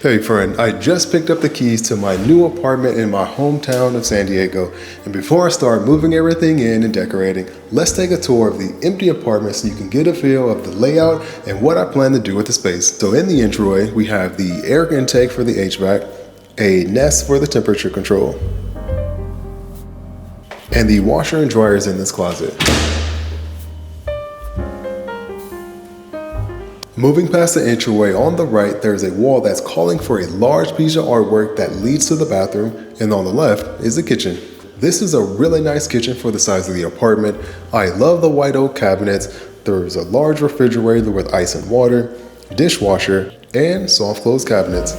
Hey friend, I just picked up the keys to my new apartment in my hometown of San Diego. And before I start moving everything in and decorating, let's take a tour of the empty apartment so you can get a feel of the layout and what I plan to do with the space. So in the entryway, we have the air intake for the HVAC, a nest for the temperature control, and the washer and dryer is in this closet. Moving past the entryway, on the right, there's a wall that's calling for a large piece of artwork that leads to the bathroom, and on the left is the kitchen. This is a really nice kitchen for the size of the apartment. I love the white oak cabinets. There's a large refrigerator with ice and water, dishwasher, and soft close cabinets.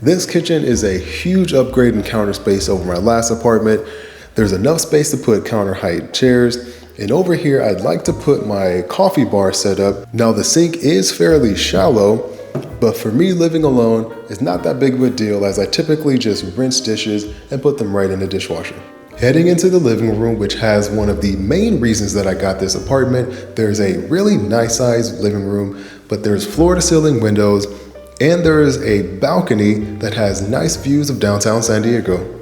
This kitchen is a huge upgrade in counter space over my last apartment. There's enough space to put counter height chairs. And over here, I'd like to put my coffee bar set up. Now the sink is fairly shallow, but for me living alone, it's not that big of a deal as I typically just rinse dishes and put them right in the dishwasher. Heading into the living room, which has one of the main reasons that I got this apartment, there's a really nice sized living room, but there's floor to ceiling windows, and there is a balcony that has nice views of downtown San Diego.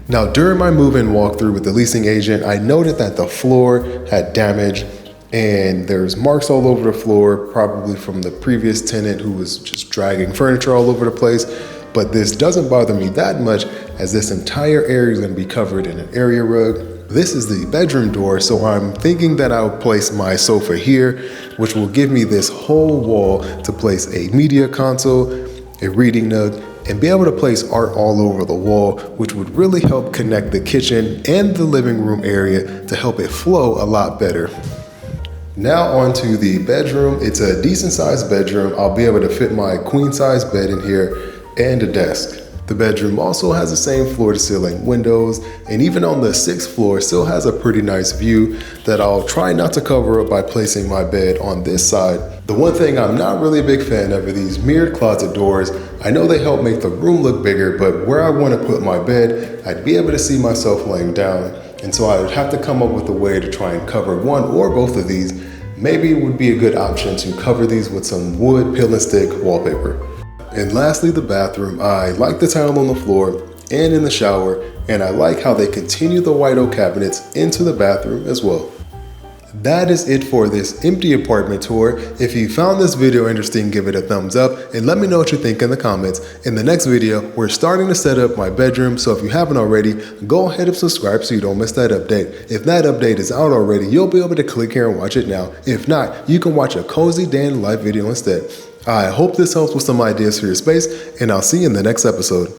Now, during my move-in walkthrough with the leasing agent, I noted that the floor had damage and there's marks all over the floor, probably from the previous tenant who was just dragging furniture all over the place. But this doesn't bother me that much as this entire area is going to be covered in an area rug. This is the bedroom door, so I'm thinking that I'll place my sofa here, which will give me this whole wall to place a media console, a reading nook, and be able to place art all over the wall, which would really help connect the kitchen and the living room area to help it flow a lot better. Now onto the bedroom. It's a decent sized bedroom. I'll be able to fit my queen size bed in here and a desk. The bedroom also has the same floor to ceiling windows, and even on the 6th floor still has a pretty nice view that I'll try not to cover up by placing my bed on this side. The one thing I'm not really a big fan of are these mirrored closet doors. I know they help make the room look bigger, but where I want to put my bed, I'd be able to see myself laying down. And so I would have to come up with a way to try and cover one or both of these. Maybe it would be a good option to cover these with some wood peel and stick wallpaper. And lastly, the bathroom. I like the tile on the floor and in the shower, and I like how they continue the white oak cabinets into the bathroom as well. That is it for this empty apartment tour. If you found this video interesting, give it a thumbs up and let me know what you think in the comments. In the next video, we're starting to set up my bedroom, so if you haven't already, go ahead and subscribe so you don't miss that update. If that update is out already, you'll be able to click here and watch it now. If not, you can watch a Cozy Dan live video instead. I hope this helps with some ideas for your space, and I'll see you in the next episode.